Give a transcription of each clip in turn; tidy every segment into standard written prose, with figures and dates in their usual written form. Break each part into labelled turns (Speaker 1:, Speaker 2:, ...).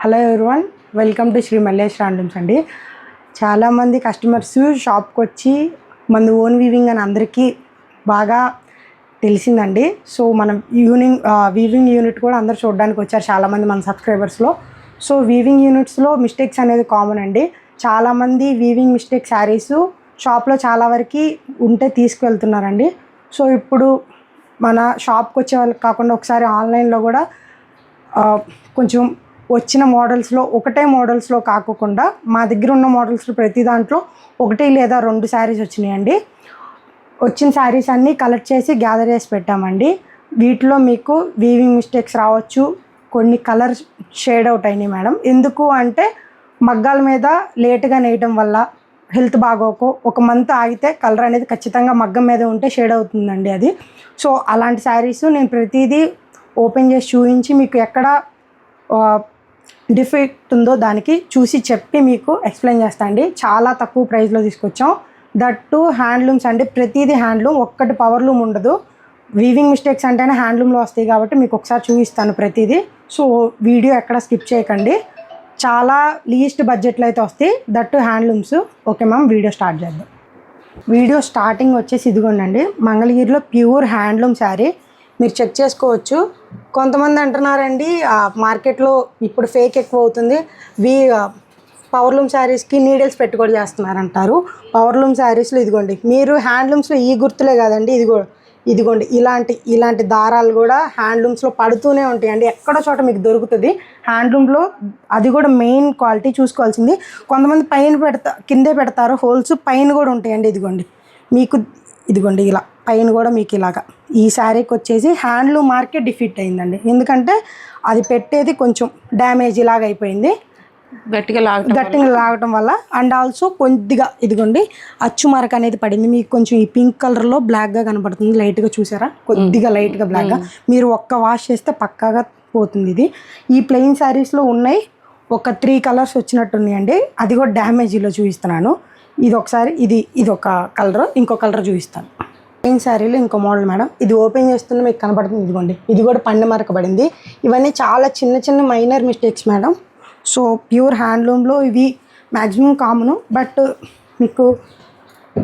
Speaker 1: Hello everyone, welcome to Shri Mallesh handlooms అండి. చాలామంది customers షాప్కి వచ్చి మన ఓన్ వీవింగ్ అని అందరికీ బాగా తెలిసిందండి. సో మనం వీవింగ్ యూనిట్ కూడా అందరు చూడడానికి వచ్చారు చాలామంది మన సబ్స్క్రైబర్స్లో. సో వీవింగ్ యూనిట్స్లో మిస్టేక్స్ అనేది కామన్ అండి. చాలామంది వీవింగ్ మిస్టేక్ శారీస్ షాప్లో చాలా వరకు ఉంటే తీసుకువెళ్తున్నారండి. సో ఇప్పుడు మన షాప్కి వచ్చే వాళ్ళకి కాకుండా ఒకసారి ఆన్లైన్లో కూడా కొంచెం వచ్చిన మోడల్స్లో ఒకటే మోడల్స్లో కాకుండా మా దగ్గర ఉన్న మోడల్స్లో ప్రతి దాంట్లో 1 లేదా 2 శారీస్ వచ్చినాయండి. వచ్చిన శారీస్ అన్నీ కలెక్ట్ చేసి గ్యాదర్ చేసి పెట్టామండి. వీటిలో మీకు వీవింగ్ మిస్టేక్స్ రావచ్చు, కొన్ని కలర్స్ షేడ్ అవుట్ అయినాయి మేడం. ఎందుకు అంటే మగ్గాల మీద లేట్గా నేయటం వల్ల హెల్త్ బాగోకు 1 మంత్ ఆగితే కలర్ అనేది ఖచ్చితంగా మగ్గం మీద ఉంటే షేడ్ అవుతుందండి అది. సో అలాంటి శారీస్ నేను ప్రతిదీ ఓపెన్ చేసి చూపించి మీకు ఎక్కడ డిఫెక్ట్ ఉందో దానికి చూసి చెప్పి మీకు ఎక్స్ప్లెయిన్ చేస్తా అండి. చాలా తక్కువ ప్రైస్లో తీసుకొచ్చాం. దట్టు హ్యాండ్లూమ్స్ అండి, ప్రతిదీ హ్యాండ్లూమ్, ఒక్కటి పవర్లూమ్ ఉండదు. వీవింగ్ మిస్టేక్స్ అంటేనే హ్యాండ్లూమ్లో వస్తాయి కాబట్టి మీకు ఒకసారి చూపిస్తాను ప్రతిదీ. సో వీడియో ఎక్కడ స్కిప్ చేయకండి. చాలా లీస్ట్ బడ్జెట్లో అయితే వస్తాయి, that handlooms. Okay ma'am, video start చేద్దాం. వీడియో స్టార్టింగ్ వచ్చేసి ఇదిగోండి, మంగళగిరిలో ప్యూర్ హ్యాండ్లూమ్ శారీ. మీరు చెక్ చేసుకోవచ్చు. కొంతమంది అంటున్నారండి మార్కెట్లో ఇప్పుడు ఫేక్ ఎక్కువ అవుతుంది, పవర్లూమ్ శారీస్కి నీడిల్స్ పెట్టుకొని చేస్తున్నారంటారు. పవర్లూమ్ శారీస్లో ఇదిగోండి, మీరు హ్యాండ్లూమ్స్లో ఈ గుర్తులే కాదండి, ఇదిగోండి ఇలాంటి దారాలు కూడా హ్యాండ్లూమ్స్లో పడుతూనే ఉంటాయండి. ఎక్కడో చోట మీకు దొరుకుతుంది హ్యాండ్లూమ్లో. అది కూడా మెయిన్ క్వాలిటీ చూసుకోవాల్సింది. కొంతమంది పైన కిందే పెడతారు హోల్స్, పైన కూడా ఉంటాయండి. ఇదిగోండి ఇలా పైన కూడా మీకు ఇలాగా. ఈ శారీకి వచ్చేసి హ్యాండ్లూమ్ మార్కే డిఫీట్ అయిందండి. ఎందుకంటే అది పెట్టేది కొంచెం డ్యామేజ్ ఇలాగ అయిపోయింది, గట్టిగా లాగటం వల్ల. అండ్ ఆల్సో కొద్దిగా ఇదిగోండి అచ్చు మరక అనేది పడింది. మీకు కొంచెం ఈ పింక్ కలర్లో బ్లాక్గా కనపడుతుంది, లైట్గా చూసారా, కొద్దిగా లైట్గా బ్లాక్గా. మీరు ఒక్క వాష్ చేస్తే పక్కాగా పోతుంది ఇది. ఈ ప్లెయిన్ శారీస్లో ఉన్నాయి ఒక 3 కలర్స్ వచ్చినట్టున్నాయండి. అది కూడా డ్యామేజీలో చూపిస్తున్నాను. ఇది ఒకసారి ఇది ఒక కలర్, ఇంకో కలర్ చూపిస్తాను. ప్లెయిన్ శారీలో ఇంకో మోడల్ మేడం. ఇది ఓపెన్ చేస్తున్న మీకు కనపడుతుంది, ఇదిగోండి. ఇది కూడా పండు మరక పడింది. ఇవన్నీ చాలా చిన్న minor mistakes madam. So pure హ్యాండ్లూమ్లో ఇవి మ్యాక్సిమం కామను. బట్ మీకు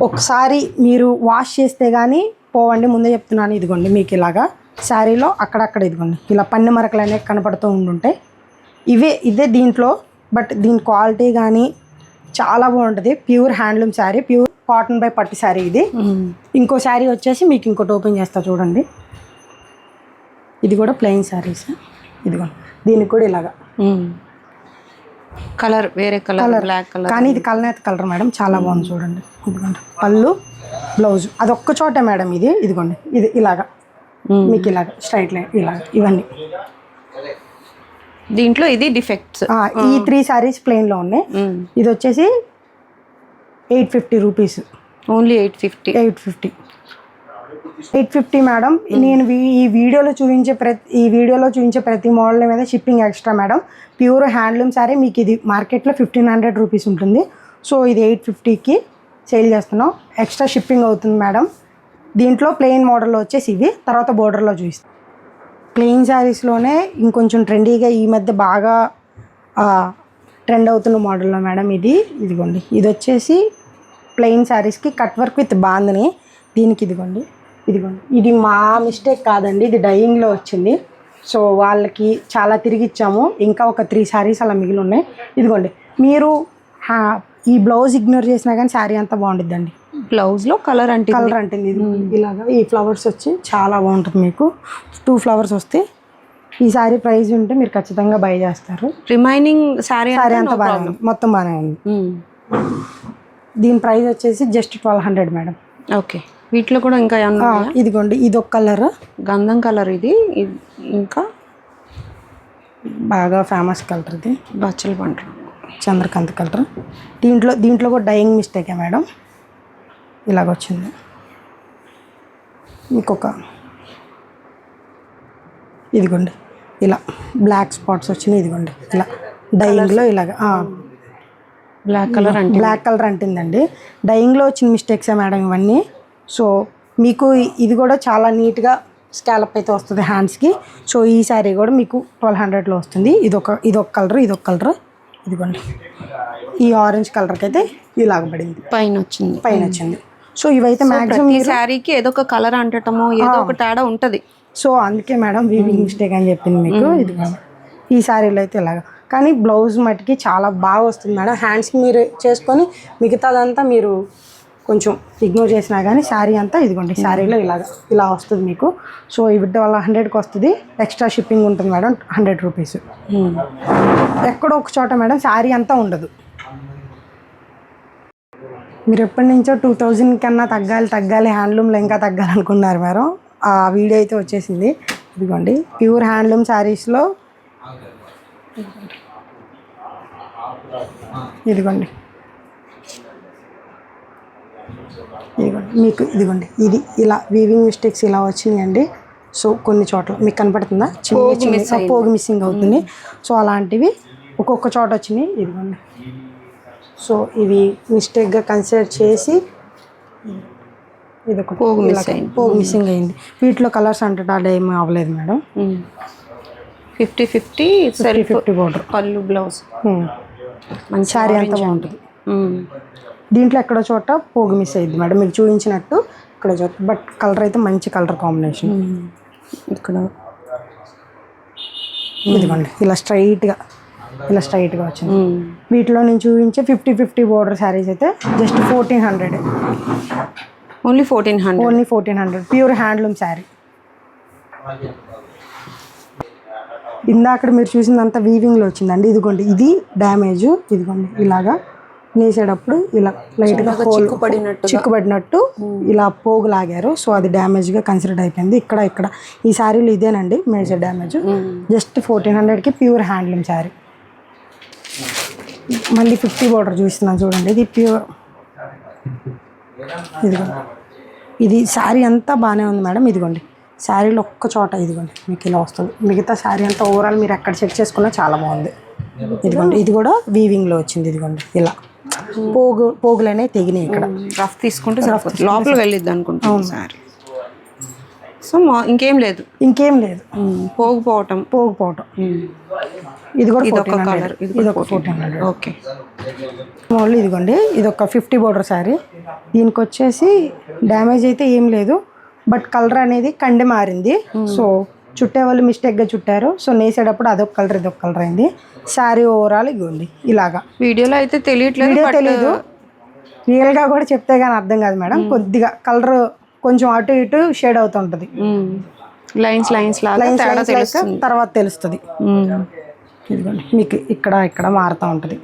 Speaker 1: ఒకసారి మీరు వాష్ చేస్తే కానీ పోవండి, ముందే చెప్తున్నాను. ఇదిగోండి మీకు ఇలాగా శారీలో అక్కడక్కడ ఇదిగోండి ఇలా పన్ను మరకలు అనేవి కనపడుతూ ఉండుంటాయి. ఇదే దీంట్లో. బట్ దీని క్వాలిటీ కానీ చాలా బాగుంటుంది. Pure handloom sari, pure cotton by పట్టు శారీ ఇది. ఇంకో శారీ వచ్చేసి మీకు ఇంకోటి ఓపెన్ చేస్తా చూడండి. ఇది కూడా ప్లెయిన్ శారీస్. ఇదిగోండి దీనికి కూడా ఇలాగా
Speaker 2: కలర్ వేరే కలర్, బ్లాక్ కలర్,
Speaker 1: కానీ ఇది కలనేత కలర్ మేడం. చాలా బాగుంది చూడండి. ఇదిగోండి పళ్ళు, బ్లౌజ్ అదొక్క చోట మేడం. ఇదిగోండి ఇది ఇలాగా మీకు ఇలాగా స్ట్రైట్ లైన్ ఇలాగా. ఇవన్నీ
Speaker 2: దీంట్లో ఇది డిఫెక్ట్స్.
Speaker 1: ఈ 3 శారీస్ ప్లెయిన్లో ఉన్నాయి. ఇది వచ్చేసి 850 రూపీస్.
Speaker 2: Only 850
Speaker 1: madam. నేను ఈ వీడియోలో చూపించే ప్రతి మోడల్ మీద shipping extra madam. Pure handloom sari మీకు ఇది మార్కెట్లో 1500 రూపీస్ ఉంటుంది. సో ఇది 850కి సేల్ చేస్తున్నాం. ఎక్స్ట్రా షిప్పింగ్ అవుతుంది మేడం. దీంట్లో ప్లెయిన్ మోడల్లో వచ్చేసి ఇవి, తర్వాత బోర్డర్లో చూపిస్తాం. ప్లెయిన్ శారీస్లోనే ఇంకొంచెం ట్రెండీగా ఈ మధ్య బాగా ట్రెండ్ అవుతున్న మోడల్లో మేడం ఇదిగోండి. ఇది వచ్చేసి ప్లెయిన్ శారీస్కి కట్ వర్క్ విత్ బాందని. దీనికి ఇదిగోండి. ఇది మా మిస్టేక్ కాదండి, ఇది డైయింగ్లో వచ్చింది. సో వాళ్ళకి చాలా తిరిగి ఇచ్చాము. ఇంకా ఒక 3 శారీస్ అలా మిగిలి ఉన్నాయి. ఇదిగోండి మీరు ఈ బ్లౌజ్ ఇగ్నోర్ చేసినా కానీ శారీ అంతా బాగుంటుందండి.
Speaker 2: బ్లౌజ్లో కలర్ అంటే
Speaker 1: ఇది ఇలాగా ఈ ఫ్లవర్స్ వచ్చి చాలా బాగుంటుంది. మీకు 2 ఫ్లవర్స్ వస్తే ఈ శారీ ప్రైస్ ఉంటే మీరు ఖచ్చితంగా బై చేస్తారు.
Speaker 2: రిమైనింగ్ శారీ
Speaker 1: అంతా బాగా మొత్తం బాగానే ఉంది. దీని ప్రైస్ వచ్చేసి జస్ట్ 1200 మేడం.
Speaker 2: ఓకే, వీటిలో కూడా ఇంకా
Speaker 1: ఇదిగోండి ఇది ఒక కలర్,
Speaker 2: గంధం కలర్. ఇది ఇంకా
Speaker 1: బాగా ఫేమస్ కలర్, ఇది
Speaker 2: బచ్చల పండు
Speaker 1: చంద్రకాంత్ కలర్. దీంట్లో కూడా డైయింగ్ మిస్టేకే మేడం, ఇలాగొచ్చింది. ఇంకొక ఇదిగోండి ఇలా బ్లాక్ స్పాట్స్ వచ్చినాయి. ఇదిగోండి ఇలా డైయింగ్లో ఇలాగ
Speaker 2: బ్లాక్
Speaker 1: కలర్ అంటుందండి. డైయింగ్లో వచ్చిన మిస్టేక్సే మేడం ఇవన్నీ. సో మీకు ఇది కూడా చాలా నీట్గా స్కాలప్ అయితే వస్తుంది హ్యాండ్స్కి. సో ఈ శారీ కూడా మీకు 1200లో వస్తుంది. ఇదొక కలర్, ఇదిగోండి ఈ ఆరెంజ్ కలర్కి అయితే ఇలాగ పడింది,
Speaker 2: పైన వచ్చింది.
Speaker 1: సో ఇవైతే మ్యాక్సిమం
Speaker 2: ఈ శారీకి ఏదో ఒక కలర్ అంటటమో ఏదో ఒక తేడా ఉంటుంది.
Speaker 1: సో అందుకే మేడం వీవింగ్ మిస్టేక్ అని చెప్పింది మీకు. ఇదిగోండి ఈ శారీలో అయితే ఇలాగ, కానీ బ్లౌజ్ మటుకి చాలా బాగా వస్తుంది మేడం. హ్యాండ్స్కి మీరు చేసుకొని మిగతాదంతా మీరు కొంచెం ఇగ్నోర్ చేసినా కానీ శారీ అంతా ఇదిగోండి శారీలో ఇలా వస్తుంది మీకు. సో వీటి వల్ల 100కి వస్తుంది. ఎక్స్ట్రా షిప్పింగ్ ఉంటుంది మేడం, 100 రూపీస్. ఎక్కడో ఒక చోట మేడం శారీ అంతా ఉండదు. మీరు ఎప్పటి నుంచో 2000 కన్నా తగ్గాలి హ్యాండ్లూమ్లో ఇంకా తగ్గాలనుకున్నారు మేడం. ఆ వీడియో అయితే వచ్చేసింది. ఇదిగోండి ప్యూర్ హ్యాండ్లూమ్ శారీస్లో ఇదిగోండి మీకు ఇది ఇలా వీవింగ్ మిస్టేక్స్ ఇలా వచ్చినాయండి. సో కొన్ని చోట్ల మీకు కనపడుతుందా చిన్న పోగు మిస్సింగ్ అవుతుంది. సో అలాంటివి ఒక్కొక్క చోట వచ్చినాయి. ఇదిగోండి సో ఇవి మిస్టేక్గా కన్సిడర్ చేసి ఇది ఒక పోగు మిస్సింగ్ అయింది. వీటిలో కలర్స్ అంటే అలా ఏమీ అవ్వలేదు మేడం.
Speaker 2: 50-50 బోర్డర్ పళ్ళు బ్లౌజ్
Speaker 1: శారీ అంతా బాగుంటుంది. దీంట్లో ఎక్కడో చోట పోగు మిస్ అయ్యింది మేడం, మీకు చూపించినట్టు ఇక్కడ చోట. బట్ కలర్ అయితే మంచి కలర్ కాంబినేషన్. ఇక్కడ ఇదిగోండి ఇలా స్ట్రైట్గా వచ్చింది. వీటిలో నేను చూపించే 50-50 బోర్డర్ శారీస్ అయితే just 1400.
Speaker 2: Only 1400
Speaker 1: pure handloom sari. ఇందాక మీరు చూసిందంతా వీవింగ్లో వచ్చిందండి. ఇదిగోండి ఇది డ్యామేజ్. ఇదిగోండి ఇలాగా నేసేటప్పుడు ఇలా లైట్గా చిక్కుపడినట్టు ఇలా పోగు లాగారు. సో అది డ్యామేజ్గా కన్సిడర్ అయిపోయింది. ఇక్కడ ఈ శారీలో ఇదేనండి మేజర్ డ్యామేజ్. జస్ట్ 1400కి ప్యూర్ హ్యాండ్లూమ్ శారీ. మళ్ళీ 50 బోర్డర్ చూస్తున్నాను చూడండి. ఇది ప్యూర్, ఇదిగోండి ఇది శారీ అంతా బాగానే ఉంది మేడం. ఇదిగోండి శారీలో ఒక్క చోట ఇదిగోండి మీకు ఇలా వస్తుంది. మిగతా శారీ అంతా ఓవరాల్ మీరు ఎక్కడ చెక్ చేసుకున్నా చాలా బాగుంది. ఇదిగోండి ఇది కూడా వీవింగ్లో వచ్చింది. ఇదిగోండి ఇలా పోగులు అనేవి తెగినాయి. ఇక్కడ
Speaker 2: రఫ్ తీసుకుంటే లోపల వెళ్ళిద్ది అనుకుంటాం శారీ. సో ఇంకేం లేదు పోగుపోవటం. ఇది కూడా 1400.
Speaker 1: ఓకే మళ్ళీ ఇదిగోండి ఇది ఒక 50 బోర్డర్ శారీ. దీనికి వచ్చేసి డ్యామేజ్ అయితే ఏం లేదు, బట్ కలర్ అనేది కండి మారింది. సో చుట్టే వాళ్ళు మిస్టేక్గా చుట్టారు. సో నేసేటప్పుడు అదొక కలర్ ఇదొక కలర్ అయింది. శారీ ఓవరాల్ ఇగోండి ఇలాగా.
Speaker 2: వీడియోలో అయితే తెలియదు,
Speaker 1: రియల్గా కూడా చెప్తే కానీ అర్థం కాదు మేడం. కొద్దిగా కలర్ కొంచెం అటు ఇటు షేడ్ అవుతుంటుంది.
Speaker 2: లైన్స్
Speaker 1: తర్వాత తెలుస్తుంది. ఇదిగోండి మీకు ఇక్కడ మారుతూ ఉంటుంది.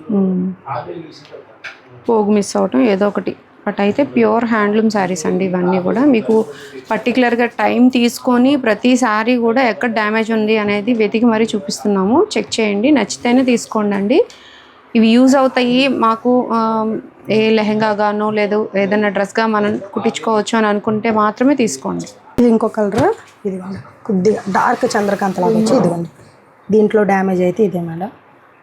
Speaker 2: పోగు మిస్ అవటం ఏదో ఒకటి. బట్ అయితే ప్యూర్ హ్యాండ్లూమ్ శారీస్ అండి ఇవన్నీ కూడా. మీకు పర్టికులర్గా టైం తీసుకొని ప్రతి శారీ కూడా ఎక్కడ డ్యామేజ్ ఉంది అనేది వెతికి మరీ చూపిస్తున్నాము. చెక్ చేయండి, నచ్చితేనే తీసుకోండి అండి. ఇవి యూజ్ అవుతాయి మాకు ఏ లెహెంగాగానో లేదు ఏదైనా డ్రెస్గా మనం కుట్టించుకోవచ్చు అని అనుకుంటే మాత్రమే తీసుకోండి.
Speaker 1: ఇది ఇంకో కలర్. ఇదిగోండి కొద్దిగా డార్క్ చంద్రకాంత లాగా వచ్చి ఇదిగోండి దీంట్లో డ్యామేజ్ అయితే ఇదే మేడం.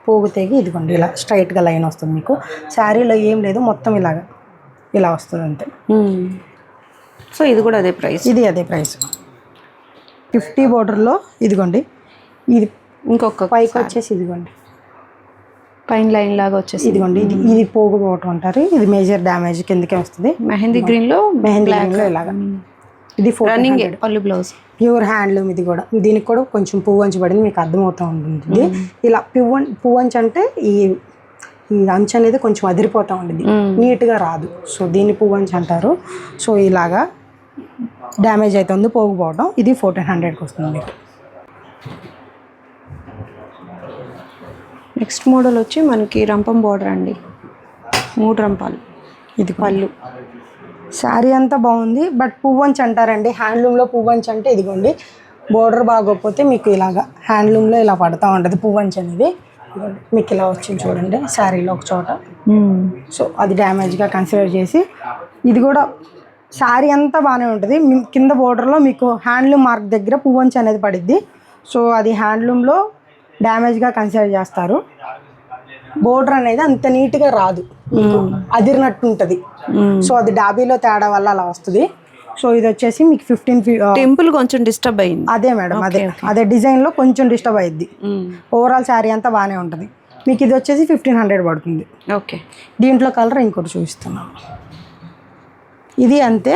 Speaker 1: పోగు తెగి ఇదిగోండి ఇలా స్ట్రైట్గా లైన్ వస్తుంది మీకు. శారీలో ఏం లేదు, మొత్తం ఇలా వస్తుంది అంతే.
Speaker 2: సో ఇది కూడా అదే ప్రైస్.
Speaker 1: ఇది అదే ప్రైస్. 50 బోర్డర్లో ఇదిగోండి ఇది
Speaker 2: ఇంకొక
Speaker 1: పైకి వచ్చేసి ఇదిగోండి
Speaker 2: పైన లైన్ లాగా వచ్చేసి
Speaker 1: ఇదిగోండి ఇది పోగుపోవటం అంటారు. ఇది మేజర్ డ్యామేజ్ కిందకే వస్తుంది.
Speaker 2: మెహందీ గ్రీన్లో
Speaker 1: ఇలాగా. ఇది
Speaker 2: రన్నింగ్ పళ్ళు బ్లౌజ్
Speaker 1: ప్యూర్ హ్యాండ్లూమ్. ఇది కూడా దీనికి కూడా కొంచెం పువ్వు అంచు పడింది, మీకు అర్థమవుతూ ఉంటుంది. ఇలా పువ్వు అంచు అంటే ఈ అంచు అనేది కొంచెం అదిరిపోతూ ఉంటుంది, నీట్గా రాదు. సో దీన్ని పువ్వు అంచు అంటారు. సో ఇలాగా డ్యామేజ్ అవుతుంది పోగుపోవడం. ఇది 1400కి వస్తుంది మీకు.
Speaker 2: నెక్స్ట్ మోడల్ వచ్చి మనకి రంపం బోర్డర్ అండి, 3 రంపాలు.
Speaker 1: ఇది పళ్ళు. శారీ అంతా బాగుంది, బట్ పువ్వంచి అంటారండి. హ్యాండ్లూమ్లో పువ్వంచి అంటే ఇదిగోండి బోర్డర్ బాగోకపోతే మీకు ఇలాగా హ్యాండ్లూమ్లో ఇలా పడుతూ ఉంటుంది పువ్వంచి అనేది. మీకు ఇలా వచ్చింది చూడండి శారీలో ఒక చోట. సో అది డ్యామేజ్గా కన్సిడర్ చేసి ఇది కూడా శారీ అంతా బాగానే ఉంటుంది. కింద బోర్డర్లో మీకు హ్యాండ్లూమ్ మార్క్ దగ్గర పువ్వంచి అనేది పడిద్ది. సో అది హ్యాండ్లూమ్లో డ్యామేజ్గా కన్సిడర్ చేస్తారు. బోర్డర్ అనేది అంత నీట్గా రాదు, అదిరినట్టు ఉంటుంది. సో అది డాబీలో తేడా వల్ల అలా వస్తుంది. సో ఇది వచ్చేసి మీకు 15
Speaker 2: టెంపుల్ కొంచెం డిస్టర్బ్ అయింది.
Speaker 1: అదే మేడం, అదే డిజైన్లో కొంచెం డిస్టర్బ్ అయ్యిద్ది. ఓవరాల్ శారీ అంతా బాగానే ఉంటుంది. మీకు ఇది వచ్చేసి 1500 పడుతుంది.
Speaker 2: ఓకే,
Speaker 1: దీంట్లో కలర్ ఇంకోటి చూపిస్తున్నాను. ఇది అంతే,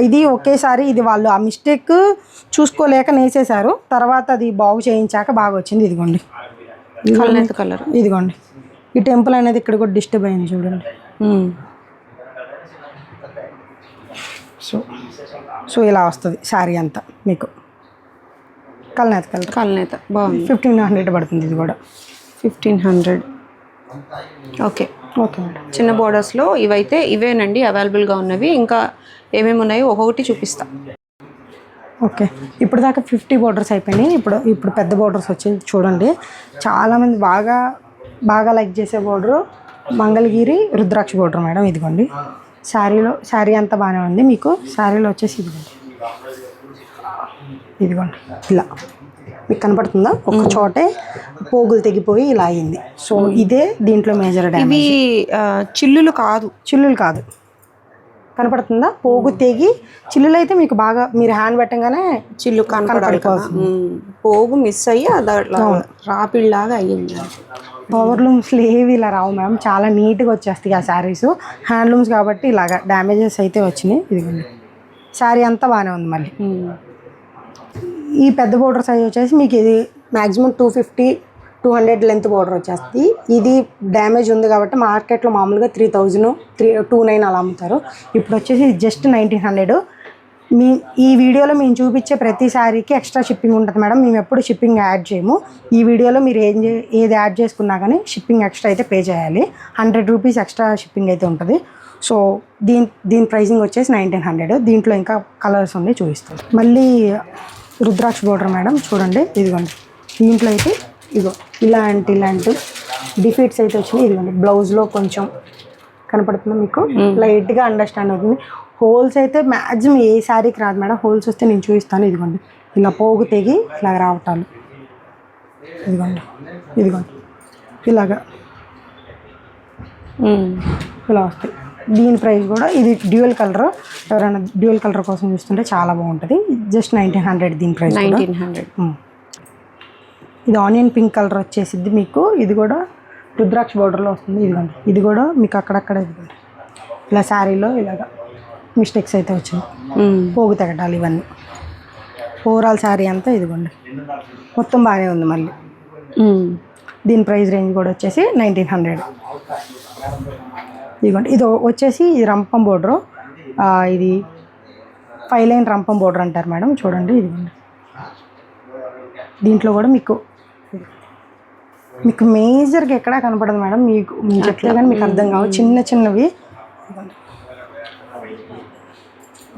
Speaker 1: ఇది ఒకేసారి ఇది వాళ్ళు ఆ మిస్టేక్ చూసుకోలేక నేసేశారు, తర్వాత అది బాగు చేయించాక బాగా వచ్చింది. ఇదిగోండి
Speaker 2: కలర్,
Speaker 1: ఇదిగోండి ఈ టెంపుల్ అనేది ఇక్కడ కూడా డిస్టర్బ్ అయింది చూడండి. సో ఇలా వస్తుంది శారీ అంతా మీకు. కల్నేత
Speaker 2: బాగుంది.
Speaker 1: 1500 పడుతుంది. ఇది కూడా
Speaker 2: 1500. Okay
Speaker 1: okay madam.
Speaker 2: చిన్న బోర్డర్స్లో ఇవైతే ఇవేనండి అవైలబుల్గా ఉన్నవి. ఇంకా ఏమేమి ఉన్నాయో ఒక్కొక్కటి చూపిస్తా.
Speaker 1: ఓకే, ఇప్పుడు దాకా 50 బోర్డర్స్ అయిపోయినాయి. ఇప్పుడు పెద్ద బోర్డర్స్ వచ్చి చూడండి. చాలామంది బాగా లైక్ చేసే బోర్డరు మంగళగిరి రుద్రాక్ష బోర్డర్ మేడం. ఇదిగోండి శారీ అంతా బాగానే ఉంది. మీకు శారీలో వచ్చేసి ఇదిగోండి ఇలా మీకు కనపడుతుందా, ఒక చోటే పోగులు తెగిపోయి ఇలా అయింది. సో ఇదే దీంట్లో మేజర్ డ్యామేజ్.
Speaker 2: ఇవి చిల్లులు కాదు,
Speaker 1: కనపడుతుందా, పోగు తెగి. చిల్లులు అయితే మీకు బాగా మీరు హ్యాండ్ పెట్టగానే
Speaker 2: చిల్లు కనపడిపోతుంది. పోగు మిస్ అయ్యి రాపిడ్లాగా అయ్యింది.
Speaker 1: పవర్లూమ్స్లో ఏవి ఇలా రావు మేడం, చాలా నీట్గా వచ్చేస్తాయి ఆ శారీస్. హ్యాండ్లూమ్స్ కాబట్టి ఇలాగా డ్యామేజెస్ అయితే వచ్చినాయి. ఇదిగోండి శారీ అంతా బాగానే ఉంది. మళ్ళీ ఈ పెద్ద బోర్డర్ సైజ్ వచ్చేసి మీకు ఇది మ్యాక్సిమం 250-200 లెంత్ బోర్డర్ వచ్చేస్తుంది. ఇది డ్యామేజ్ ఉంది కాబట్టి మార్కెట్లో మామూలుగా 3000-29 అలా అమ్ముతారు. ఇప్పుడు వచ్చేసి జస్ట్ 1900. ఈ వీడియోలో మేము చూపించే ప్రతి శారీకి ఎక్స్ట్రా షిప్పింగ్ ఉంటుంది మేడం. మేము ఎప్పుడు షిప్పింగ్ యాడ్ చేయము. ఈ వీడియోలో మీరు ఏది యాడ్ చేసుకున్నా కానీ షిప్పింగ్ ఎక్స్ట్రా అయితే పే చేయాలి. 100 రూపీస్ ఎక్స్ట్రా షిప్పింగ్ అయితే ఉంటుంది. సో దీని ప్రైసింగ్ వచ్చేసి 1900. దీంట్లో ఇంకా కలర్స్ ఉన్నాయి, చూపిస్తాను. మళ్ళీ రుద్రాక్ష బోర్డర్ మేడం చూడండి. ఇదిగోండి దీంట్లో అయితే ఇలాంటి డిఫీట్స్ అయితే వచ్చినాయి. ఇదిగోండి బ్లౌజ్లో కొంచెం కనపడుతుంది మీకు, లైట్గా అండర్స్టాండ్ అవుతుంది. హోల్స్ అయితే మ్యాక్సిమం ఏ శారీకి రాదు మేడం. హోల్స్ వస్తే నేను చూపిస్తాను. ఇదిగోండి ఇలా పోగు తెగి ఇలాగ రావటాలు. ఇదిగోండి ఇలాగా ఇలా వస్తాయి. దీని ప్రైస్ కూడా ఇది డ్యూయల్ కలర్. ఎవరైనా డ్యూయల్ కలర్ కోసం చూస్తుంటే చాలా బాగుంటుంది. జస్ట్ 1900 దీని ప్రైస్.
Speaker 2: 1900.
Speaker 1: ఇది ఆనియన్ పింక్ కలర్ వచ్చేసిద్ది మీకు. ఇది కూడా రుద్రాక్ష బోర్డర్లో వస్తుంది. ఇదిగోండి ఇది కూడా మీకు అక్కడక్కడ ఇదిగోండి ఇలా శారీలో ఇలాగా మిస్టేక్స్ అయితే వచ్చింది, పోగు తెగటాలు ఇవన్నీ. ఓవరాల్ శారీ అంతా ఇదిగోండి మొత్తం బాగానే ఉంది. మళ్ళీ దీని ప్రైస్ రేంజ్ కూడా వచ్చేసి 1900. ఇదిగోండి ఇది వచ్చేసి ఇది రంపం బోర్డరు. ఇది 5 లైన్ రంపం బోర్డర్ అంటారు మేడం. చూడండి ఇదిగోండి దీంట్లో కూడా మీకు మేజర్గా ఎక్కడా కనపడదు మేడం. మీకు చెప్తే కానీ మీకు అర్థం కావు, చిన్నవి.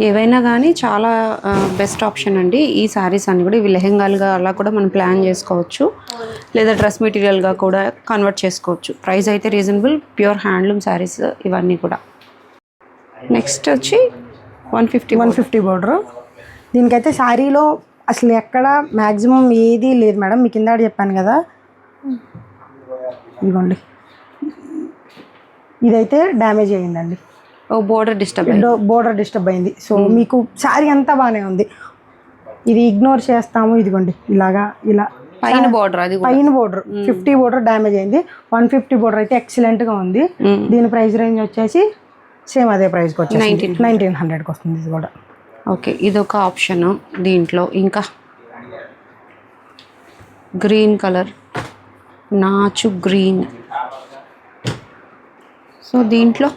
Speaker 2: ఏవైనా కానీ చాలా బెస్ట్ ఆప్షన్ అండి ఈ శారీస్ అన్ని కూడా. ఇవి లెహెంగాలుగా అలా కూడా మనం ప్లాన్ చేసుకోవచ్చు, లేదా డ్రెస్ మెటీరియల్గా కూడా కన్వర్ట్ చేసుకోవచ్చు. ప్రైస్ అయితే రీజనబుల్, ప్యూర్ హ్యాండ్లూమ్ శారీస్ ఇవన్నీ కూడా. నెక్స్ట్ వచ్చి 150
Speaker 1: బోర్డరు. దీనికైతే శారీలో అసలు ఎక్కడ మ్యాక్సిమం ఏది లేదు మేడం. మీకు కింద చెప్పాను కదా, ఇదిగోండి ఇదైతే డ్యామేజ్ అయ్యిందండి.
Speaker 2: బోర్డర్ డిస్టర్బ్ అయింది. సో మీకు శారీ అంతా బాగానే ఉంది. ఇది ఇగ్నోర్ చేస్తాము. ఇదిగోండి ఇలా పైన బోర్డర్
Speaker 1: 50 బోర్డర్ డ్యామేజ్ అయింది. 150 బోర్డర్ అయితే ఎక్సలెంట్గా ఉంది. దీని ప్రైస్ రేంజ్ వచ్చేసి సేమ్ అదే ప్రైస్కి వచ్చి 1900కి వస్తుంది. ఇది కూడా
Speaker 2: ఓకే. ఇదొక ఆప్షన్. దీంట్లో ఇంకా గ్రీన్ కలర్, నాచు గ్రీన్. సో దీంట్లో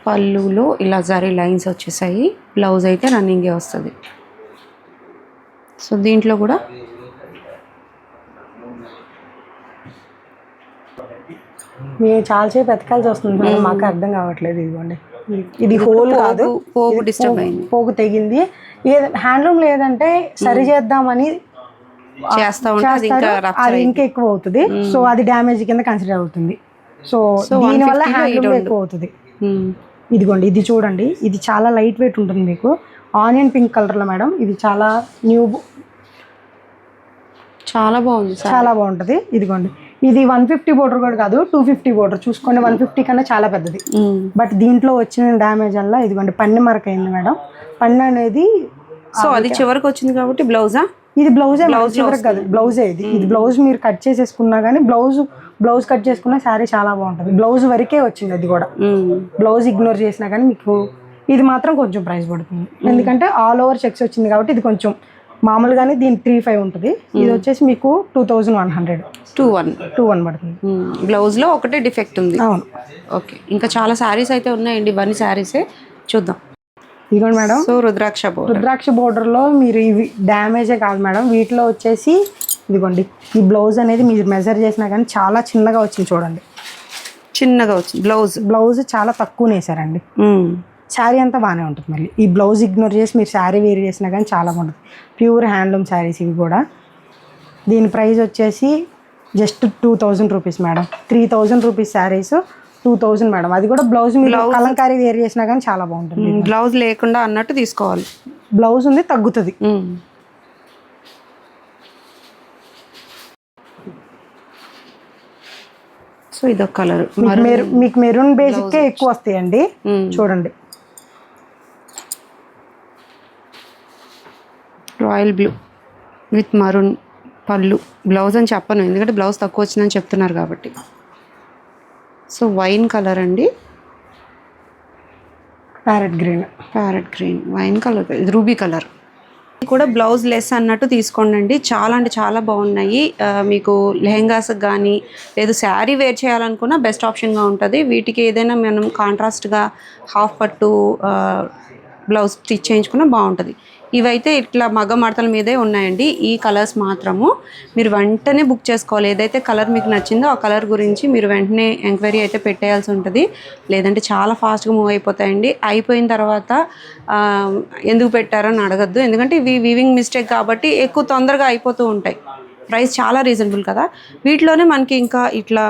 Speaker 2: పళ్ళులో ఇలా జరీ లైన్స్ వచ్చేసాయి. బ్లౌజ్ అయితే రన్నింగే వస్తుంది. సో దీంట్లో కూడా
Speaker 1: మేము చాలాసేపు ఎతకాల్సి వస్తుంది, మాకు అర్థం కావట్లేదు. ఇదిగోండి ఇది హోల్ కాదు,
Speaker 2: పోగు డిస్టర్బ్ అయింది,
Speaker 1: పోగు తెగింది. హ్యాండ్లూమ్ లేదంటే సరి చేద్దామని చేస్తారు, అది ఇంకా ఎక్కువ అవుతుంది. సో అది డ్యామేజ్ కింద కన్సిడర్ అవుతుంది. సో దీనివల్ల హ్యాండ్లూమ్ ఎక్కువ అవుతుంది. ఇదిగోండి ఇది చూడండి, ఇది చాలా లైట్ వెయిట్ ఉంటుంది మీకు. ఆనియన్ పింక్ కలర్లో మేడం. ఇది చాలా
Speaker 2: చాలా బాగుంది,
Speaker 1: చాలా బాగుంటుంది. ఇదిగోండి ఇది 150 బోర్డర్ కూడా కాదు, 250 బోర్డర్. చూసుకోండి 150 కన్నా చాలా పెద్దది. బట్ దీంట్లో వచ్చిన డ్యామేజ్ వల్ల ఇదిగోండి పన్ను మరక అయింది మేడం. పన్ను అనేది
Speaker 2: సో అది చివరికి వచ్చింది కాబట్టి బ్లౌజా?
Speaker 1: ఇది బ్లౌజే, చివరికి కాదు బ్లౌజే. ఇది బ్లౌజ్ మీరు కట్ చేసేసుకున్నా కానీ బ్లౌజ్ కట్ చేసుకున్న శారీ చాలా బాగుంటుంది. బ్లౌజ్ వరకే వచ్చింది అది కూడా. బ్లౌజ్ ఇగ్నోర్ చేసినా కానీ మీకు ఇది మాత్రం కొంచెం ప్రైస్ పడుతుంది. ఎందుకంటే ఆల్ ఓవర్ చెక్స్ వచ్చింది కాబట్టి ఇది కొంచెం మామూలుగానే దీని 35 ఉంటుంది. ఇది వచ్చేసి మీకు 2100 21 పడుతుంది.
Speaker 2: బ్లౌజ్ లో ఒకటే డిఫెక్ట్ ఉంది.
Speaker 1: అవును.
Speaker 2: ఓకే, ఇంకా చాలా శారీస్ అయితే ఉన్నాయండి. ఇవన్నీ శారీసే చూద్దాం.
Speaker 1: ఇదిగోండి మేడం.
Speaker 2: సో రుద్రాక్ష బోర్డర్ లో
Speaker 1: మీరు ఇవి డ్యామేజే కాదు మేడం, వీటిలో వచ్చేసి ఇదిగోండి ఈ బ్లౌజ్ అనేది మీరు మెజర్ చేసినా కానీ చాలా చిన్నగా వచ్చింది. చూడండి
Speaker 2: చిన్నగా వచ్చింది
Speaker 1: బ్లౌజ్ చాలా తక్కువ వేసారండి. శారీ అంతా బాగానే ఉంటుంది. మళ్ళీ ఈ బ్లౌజ్ ఇగ్నోర్ చేసి మీరు శారీ వేర్ చేసినా కానీ చాలా బాగుంటుంది. ప్యూర్ హ్యాండ్లూమ్ శారీస్ ఇవి కూడా. దీని ప్రైస్ వచ్చేసి just 2000 rupees madam. 3000 rupees saris 2000 madam. అది కూడా బ్లౌజ్ మీరు కలంకారీ వేర్ చేసినా కానీ చాలా బాగుంటుంది.
Speaker 2: బ్లౌజ్ లేకుండా అన్నట్టు తీసుకోవాలి.
Speaker 1: బ్లౌజ్ ఉంది తగ్గుతుంది.
Speaker 2: సో ఇదొక కలర్.
Speaker 1: మీకు మెరూన్ బేసిక్కే ఎక్కువ వస్తాయండి. చూడండి
Speaker 2: రాయల్ బ్లూ విత్ మరూన్ పళ్ళు. బ్లౌజ్ అని చెప్పను ఎందుకంటే బ్లౌజ్ తక్కువ వచ్చిందని చెప్తున్నారు కాబట్టి. సో వైన్ కలర్ అండి,
Speaker 1: ప్యారెట్ గ్రీన్
Speaker 2: వైన్ కలర్, ఇది రూబీ కలర్. కూడా బ్లౌజ్ లెస్ అన్నట్టు తీసుకోండి. చాలా అంటే చాలా బాగున్నాయి. మీకు లెహెంగాస్కి కానీ లేదు శారీ వేర్ చేయాలనుకున్నా బెస్ట్ ఆప్షన్గా ఉంటుంది. వీటికి ఏదైనా మనం కాంట్రాస్ట్గా హాఫ్ పట్టు బ్లౌజ్ స్టిచ్ చేయించుకున్నా బాగుంటుంది. ఇవైతే ఇట్లా మగ్గ మడతల మీదే ఉన్నాయండి. ఈ కలర్స్ మాత్రము మీరు వెంటనే బుక్ చేసుకోవాలి. ఏదైతే కలర్ మీకు నచ్చిందో ఆ కలర్ గురించి మీరు వెంటనే ఎంక్వైరీ అయితే పెట్టేయాల్సి ఉంటుంది. లేదంటే చాలా ఫాస్ట్గా మూవ్ అయిపోతాయండి. అయిపోయిన తర్వాత ఎందుకు పెట్టారని అడగద్దు, ఎందుకంటే ఇవి వీవింగ్ మిస్టేక్ కాబట్టి ఎక్కువ తొందరగా అయిపోతూ ఉంటాయి. ప్రైస్ చాలా రీజనబుల్ కదా. వీటిలోనే మనకి ఇంకా ఇట్లా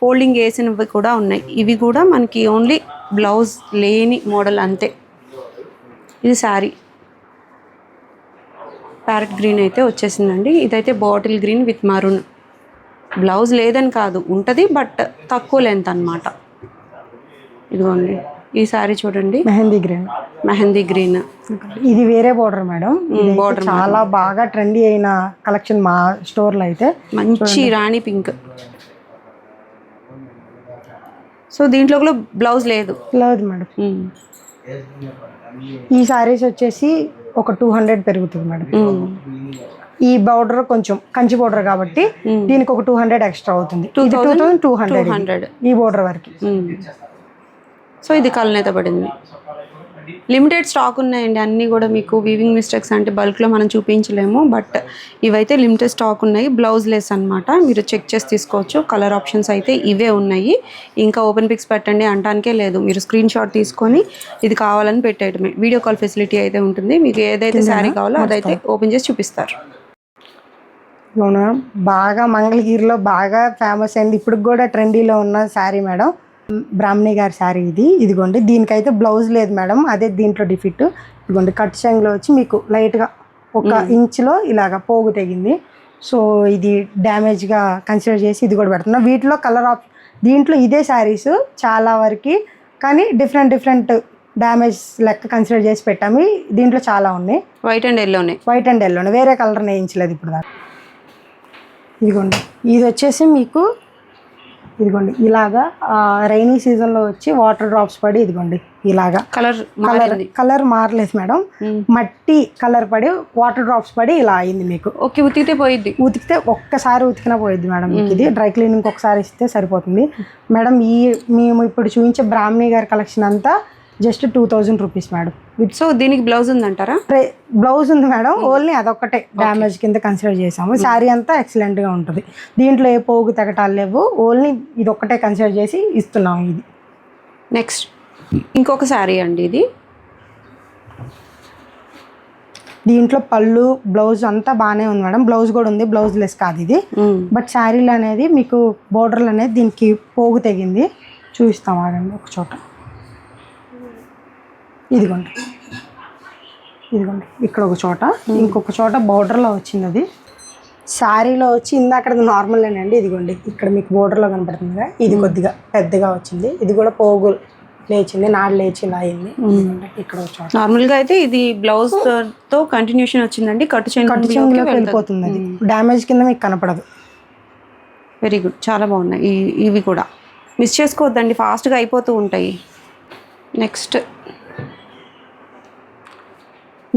Speaker 2: ఫోల్డింగ్ వేసినవి కూడా ఉన్నాయి. ఇవి కూడా మనకి ఓన్లీ బ్లౌజ్ లేని మోడల్ అంతే. ఇది శారీ ప్యారెట్ గ్రీన్ అయితే వచ్చేసిందండి. ఇదైతే bottle green with maroon. Blouse లేదని కాదు, ఉంటుంది బట్ తక్కువ లెంత్ అనమాట. ఇదిగోండి ఈ శారీ చూడండి, మెహందీ గ్రీన్.
Speaker 1: ఇది వేరే బోర్డర్ మేడం. బోర్డర్ చాలా బాగా ట్రెండీ అయిన కలెక్షన్ మా స్టోర్లో అయితే.
Speaker 2: మంచి రాణి పింక్. సో దీంట్లో కూడా బ్లౌజ్ లేదు
Speaker 1: మేడం. ఈ శారీస్ వచ్చేసి ఒక 200 పెరుగుతుంది మేడం. ఈ బోర్డర్ కొంచెం కంచి బోర్డర్ కాబట్టి దీనికి ఒక 200 ఎక్స్ట్రా అవుతుంది. 2200 ఈ బోర్డర్ వరకు.
Speaker 2: సో ఇది కలనేత పడింది. లిమిటెడ్ స్టాక్ ఉన్నాయండి అన్నీ కూడా. మీకు వీవింగ్ మిస్టేక్స్ అంటే బల్క్లో మనం చూపించలేము, బట్ ఇవైతే లిమిటెడ్ స్టాక్ ఉన్నాయి. బ్లౌజ్ లెస్ అనమాట. మీరు చెక్ చేసి తీసుకోవచ్చు. కలర్ ఆప్షన్స్ అయితే ఇవే ఉన్నాయి. ఇంకా ఓపెన్ పిక్స్ పెట్టండి అంటానికే లేదు. మీరు స్క్రీన్ షాట్ తీసుకొని ఇది కావాలని పెట్టేయటమే. వీడియో కాల్ ఫెసిలిటీ అయితే ఉంటుంది. మీకు ఏదైతే శారీ కావాలో అదైతే ఓపెన్ చేసి చూపిస్తారు.
Speaker 1: బాగా మంగళగిరిలో బాగా ఫేమస్ అయింది, ఇప్పుడు కూడా ట్రెండీలో ఉన్న శారీ మేడం. బ్రాహ్మణి గారి శారీ ఇది. ఇదిగోండి దీనికైతే బ్లౌజ్ లేదు మేడం, అదే దీంట్లో డిఫిట్. ఇదిగోండి కట్ షంగ్లో వచ్చి మీకు లైట్గా 1 ఇంచులో ఇలాగా పోగు తెగింది. సో ఇది డ్యామేజ్గా కన్సిడర్ చేసి ఇది కూడా పెడుతున్నా. వీటిలో కలర్ దీంట్లో ఇదే శారీస్ చాలా వరకు, కానీ డిఫరెంట్ డ్యామేజ్ లెక్క కన్సిడర్ చేసి పెట్టాము. దీంట్లో చాలా ఉన్నాయి.
Speaker 2: వైట్ అండ్ ఎల్లోనే,
Speaker 1: వేరే కలర్ వేయించలేదు ఇప్పుడు దాకా. ఇదిగోండి ఇది వచ్చేసి మీకు ఇదిగోండి ఇలాగా రైనీ సీజన్లో వచ్చి వాటర్ డ్రాప్స్ పడి ఇదిగోండి ఇలాగా కలర్ మారలేదు మేడం. మట్టి కలర్ పడి వాటర్ డ్రాప్స్ పడి ఇలా అయింది మీకు.
Speaker 2: ఓకే, ఉతికితే
Speaker 1: ఒక్కసారి ఉతికినా పోయిద్ది మేడం. మీకు ఇది డ్రై క్లీనింగ్ ఒకసారి ఇస్తే సరిపోతుంది మేడం. మేము ఇప్పుడు చూపించే బ్రాహ్మణి గారి కలెక్షన్ అంతా జస్ట్ 2000 రూపీస్ మేడం.
Speaker 2: సో దీనికి బ్లౌజ్ ఉందంటారా?
Speaker 1: బ్లౌజ్ ఉంది మేడం, ఓన్లీ అదొక్కటే డ్యామేజ్ కింద కన్సిడర్ చేసాము. శారీ అంతా ఎక్సలెంట్గా ఉంటుంది. దీంట్లో ఏ పోగు తెగటాలు లేవు, ఓన్లీ ఇది ఒక్కటే కన్సిడర్ చేసి ఇస్తున్నాము. ఇది
Speaker 2: నెక్స్ట్ ఇంకొక శారీ అండి. ఇది
Speaker 1: దీంట్లో పళ్ళు బ్లౌజ్ అంతా బాగానే ఉంది మేడం. బ్లౌజ్ కూడా ఉంది, బ్లౌజ్ లెస్ కాదు ఇది. బట్ శారీలు అనేది మీకు బోర్డర్లు అనేది దీనికి పోగు తెగింది. చూపిస్తాం ఆగండి ఒక చోట. ఇదిగోండి ఇక్కడ ఒక చోట, ఇంకొక చోట బార్డర్లో వచ్చింది. అది శారీలో వచ్చి ఇందాక నార్మల్లేనండి, ఇదిగోండి ఇక్కడ మీకు బోర్డర్లో కనపడుతుందిగా, ఇది కొద్దిగా పెద్దగా వచ్చింది, ఇది కూడా పోగు లేచింది, నాడు లేచి ఇలా అయింది. ఇక్కడ
Speaker 2: నార్మల్గా అయితే ఇది బ్లౌజ్ తో కంటిన్యూషన్ వచ్చిందండి, కట్టు చెంగులోకి
Speaker 1: వెళ్ళిపోతుంది, అది డ్యామేజ్ కింద మీకు కనపడదు.
Speaker 2: వెరీ గుడ్, చాలా బాగున్నాయి ఇవి కూడా, మిస్ చేసుకోవద్దండి, ఫాస్ట్గా అయిపోతూ ఉంటాయి. నెక్స్ట్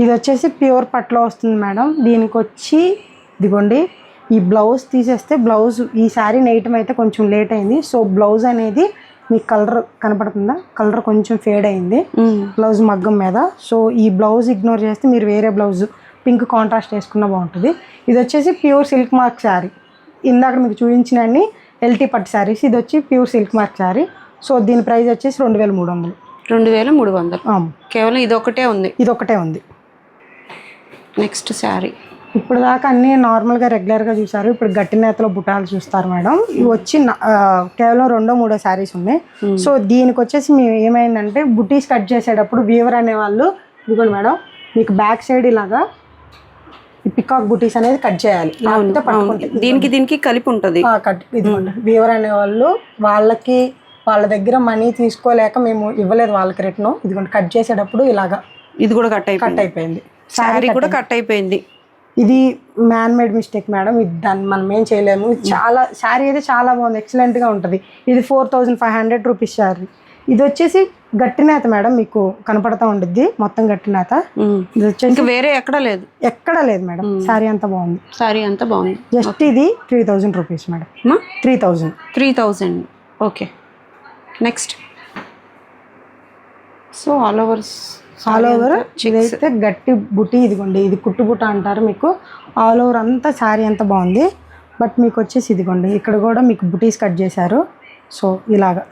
Speaker 1: ఇది వచ్చేసి ప్యూర్ పట్లో వస్తుంది మేడం. దీనికి వచ్చి ఇదిగోండి ఈ బ్లౌజ్ తీసేస్తే, బ్లౌజ్ ఈ శారీ నేయటం అయితే కొంచెం లేట్ అయింది. సో బ్లౌజ్ అనేది మీకు కలర్ కనపడుతుందా, కలర్ కొంచెం ఫేడ్ అయింది బ్లౌజ్ మగ్గం మీద. సో ఈ బ్లౌజ్ ఇగ్నోర్ చేస్తే మీరు వేరే బ్లౌజ్ పింక్ కాంట్రాస్ట్ వేసుకున్న బాగుంటుంది. ఇది వచ్చేసి ప్యూర్ సిల్క్ మార్క్ శారీ, ఇందాక మీకు చూపించిన అన్ని ఎల్టీ పట్టు శారీస్, ఇది వచ్చి pure silk mark sari. So దీని ప్రైస్ వచ్చేసి 2300.
Speaker 2: 2300 కేవలం ఇది ఒకటే ఉంది. నెక్స్ట్ శారీ,
Speaker 1: ఇప్పుడు దాకా అన్నీ నార్మల్గా రెగ్యులర్గా చూసారు, ఇప్పుడు గట్టి నేతలో బుటాలు చూస్తారు మేడం. ఇవి వచ్చి కేవలం 2-3 శారీస్ ఉన్నాయి. సో దీనికి వచ్చేసి మేము ఏమైందంటే బుటీస్ కట్ చేసేటప్పుడు వీవర్ అనేవాళ్ళు, ఇదిగోండి మేడం మీకు బ్యాక్ సైడ్ ఇలాగా ఈ పికాక్ బుటీస్ అనేది కట్ చేయాలి,
Speaker 2: దీనికి కలిపి ఉంటుంది.
Speaker 1: ఇదిగోండి వీవర్ అనేవాళ్ళు, వాళ్ళ దగ్గర మనీ తీసుకోలేక మేము ఇవ్వలేదు వాళ్ళకి రిటర్న్. ఇదిగోండి కట్ చేసేటప్పుడు ఇలాగా
Speaker 2: ఇది కూడా కట్ అయిపోయింది, శారీ కూడా కట్ అయిపోయింది.
Speaker 1: ఇది మ్యాన్ మేడ్ మిస్టేక్ మేడం, ఇది దాన్ని మనం ఏం చేయలేము. చాలా శారీ అయితే చాలా బాగుంది, ఎక్సలెంట్గా ఉంటుంది. ఇది 4500 రూపీస్ శారీ. ఇది వచ్చేసి గట్టి నేత మేడం, మీకు కనపడతా ఉంటుంది మొత్తం గట్టి నేత. ఇది వచ్చేసి
Speaker 2: వేరే ఎక్కడా
Speaker 1: లేదు మేడం, శారీ అంతా బాగుంది. జస్ట్ ఇది 3000 rupees madam. 3000.
Speaker 2: Okay. Next so all over
Speaker 1: ఇదైతే గట్టి బుటీ, ఇదిగోండి ఇది కుట్టు బుట్ట అంటారు. మీకు ఆల్ ఓవర్ అంతా శారీ అంతా బాగుంది. బట్ మీకు వచ్చేసి ఇదిగోండి ఇక్కడ కూడా మీకు బుటీస్ కట్ చేశారు. సో ఇలాగా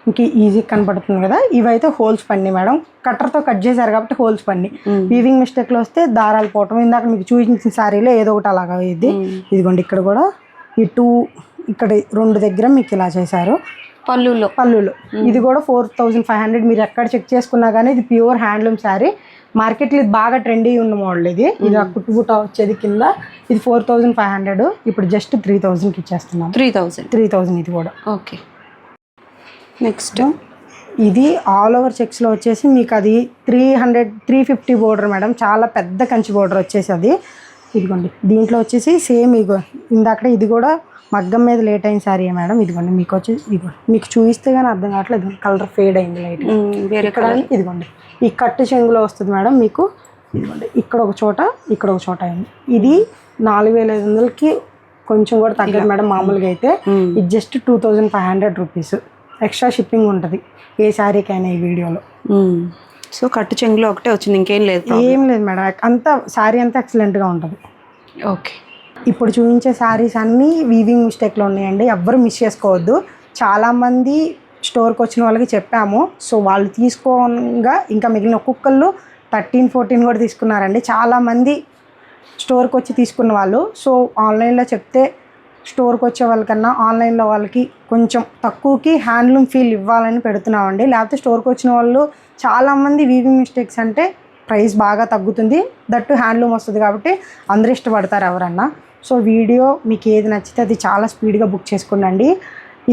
Speaker 1: ఇంక ఈజీ కనపడుతుంది కదా. ఇవైతే హోల్స్ పన్ని మేడం, కట్టర్తో కట్ చేశారు కాబట్టి హోల్స్ పన్ని. వీవింగ్ మిస్టేక్లో వస్తే దారాలు పోవటం, ఇందాక మీకు చూపించిన శారీలో ఏదో ఒకటి అలాగా ఇది. ఇదిగోండి ఇక్కడ కూడా ఈ ఇక్కడ 2 దగ్గర మీకు ఇలా చేశారు పళ్ళులో. ఇది కూడా 4500. మీరు ఎక్కడ చెక్ చేసుకున్నా కానీ ఇది ప్యూర్ హ్యాండ్లూమ్ శారీ. మార్కెట్లో ఇది బాగా ట్రెండీ ఉన్న మోడల్. ఇది కుట్టుబుట్ట వచ్చేది కింద. ఇది 4500. ఇప్పుడు జస్ట్ 3000కి ఇచ్చేస్తున్నాం. 3000 ఇది కూడా.
Speaker 2: ఓకే. నెక్స్ట్
Speaker 1: ఇది ఆల్ ఓవర్ చెక్స్లో వచ్చేసి మీకు అది 350 బోర్డర్ మేడం, చాలా పెద్ద కంచి బోర్డర్ వచ్చేసి అది. ఇదిగోండి దీంట్లో వచ్చేసి సేమ్ ఇగో ఇందాక ఇది కూడా మగ్గం మీద లేట్ అయిన శారీ మేడం. ఇదిగోండి మీకు వచ్చేసి ఇదిగోండి మీకు చూపిస్తే కానీ అర్థం కావట్లేదు, కలర్ ఫేడ్ అయింది లైట్ వేరే కలర్. ఇదిగోండి ఈ కట్టు చెంగులో వస్తుంది మేడం మీకు. ఇదిగోండి ఇక్కడ ఒక చోట అయింది. ఇది 4500కి కొంచెం కూడా తగ్గదు మేడం మామూలుగా అయితే. ఇది జస్ట్ 2500 రూపీస్. ఎక్స్ట్రా షిప్పింగ్ ఉంటుంది ఏ శారీకైనా ఈ వీడియోలో.
Speaker 2: సో కట్టు చెంగులో ఒకటే వచ్చింది, ఇంకేం లేదు
Speaker 1: మేడం. అంతా శారీ అంతా ఎక్సలెంట్గా ఉంటుంది.
Speaker 2: ఓకే.
Speaker 1: ఇప్పుడు చూపించే శారీస్ అన్నీ వీవింగ్ మిస్టేక్లో ఉన్నాయండి, ఎవ్వరు మిస్ చేసుకోవద్దు. చాలామంది స్టోర్కి వచ్చిన వాళ్ళకి చెప్పాము. సో వాళ్ళు తీసుకోగా ఇంకా మిగిలిన ఒక్కొక్కళ్ళు 13-14 కూడా తీసుకున్నారండి. చాలామంది స్టోర్కి వచ్చి తీసుకున్న వాళ్ళు. సో ఆన్లైన్లో చెప్తే స్టోర్కి వచ్చే వాళ్ళకన్నా ఆన్లైన్లో వాళ్ళకి కొంచెం తక్కువకి హ్యాండ్లూమ్ ఫీల్ ఇవ్వాలని పెడుతున్నామండి. లేకపోతే స్టోర్కి వచ్చిన వాళ్ళు చాలామంది వీవింగ్ మిస్టేక్స్ అంటే ప్రైస్ బాగా తగ్గుతుంది, దట్టు హ్యాండ్లూమ్ వస్తుంది కాబట్టి అందరూ ఇష్టపడతారు ఎవరన్నా. సో వీడియో మీకు ఏది నచ్చితే అది చాలా స్పీడ్గా బుక్ చేసుకోండి.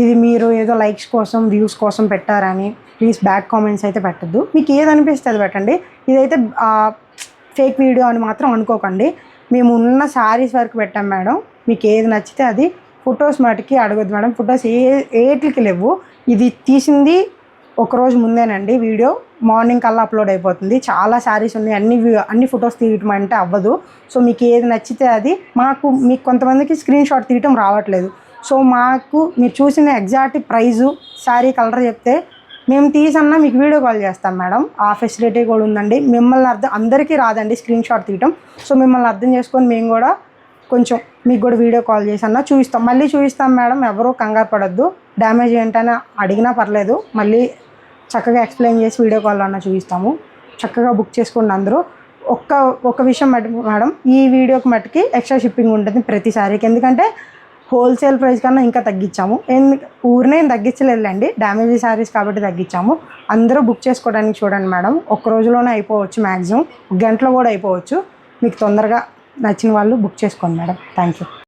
Speaker 1: ఇది మీరు ఏదో లైక్స్ కోసం వ్యూస్ కోసం పెట్టారని ప్లీజ్ బ్యాడ్ కామెంట్స్ అయితే పెట్టద్దు. మీకు ఏది అనిపిస్తే అది పెట్టండి. ఇదైతే ఫేక్ వీడియో అని మాత్రం అనుకోకండి. మేము ఉన్న శారీస్ వరకు పెట్టాం మేడం. మీకు ఏది నచ్చితే అది. ఫొటోస్ మటుకి అడగద్దు మేడం, ఫొటోస్ ఏటికి లేవు. ఇది తీసింది ఒకరోజు ముందేనండి, వీడియో మార్నింగ్ కల్లా అప్లోడ్ అయిపోతుంది. చాలా శారీస్ ఉన్నాయి, అన్ని ఫొటోస్ తీయటం అంటే అవ్వదు. సో మీకు ఏది నచ్చితే అది. మీకు కొంతమందికి స్క్రీన్ షాట్ తీయటం రావట్లేదు. సో మీరు చూసిన ఎగ్జాక్ట్ ప్రైజు శారీ కలర్ చెప్తే మేము తీసన్నా మీకు వీడియో కాల్ చేస్తాం మేడం. ఆ ఫెసిలిటీ కూడా ఉందండి. మిమ్మల్ని అందరికీ రాదండి స్క్రీన్ షాట్ తీయటం. సో మిమ్మల్ని అర్థం చేసుకొని మేము కూడా కొంచెం మీకు కూడా వీడియో కాల్ చేసి అన్నా మళ్ళీ చూపిస్తాం మేడం. ఎవరూ కంగారు పడద్దు. డ్యామేజ్ ఏంటని అడిగినా పర్లేదు, మళ్ళీ చక్కగా ఎక్స్ప్లెయిన్ చేసి వీడియో కాల్ అన్నా చూపిస్తాము. చక్కగా బుక్ చేసుకోండి అందరూ. ఒక్క విషయం మేడం, ఈ వీడియోకి మట్టుకి ఎక్స్ట్రా షిప్పింగ్ ఉంటుంది ప్రతి శారీకి. ఎందుకంటే హోల్సేల్ ప్రైస్ కన్నా ఇంకా తగ్గించాము. ఊరినే తగ్గించలేదులేండి, డ్యామేజ్ శారీస్ కాబట్టి తగ్గించాము. అందరూ బుక్ చేసుకోవడానికి చూడండి మేడం. ఒక్క రోజులోనే అయిపోవచ్చు, మ్యాక్సిమం 1 గంటలో కూడా అయిపోవచ్చు. మీకు తొందరగా నచ్చిన వాళ్ళు బుక్ చేసుకోండి మేడం. Thank you.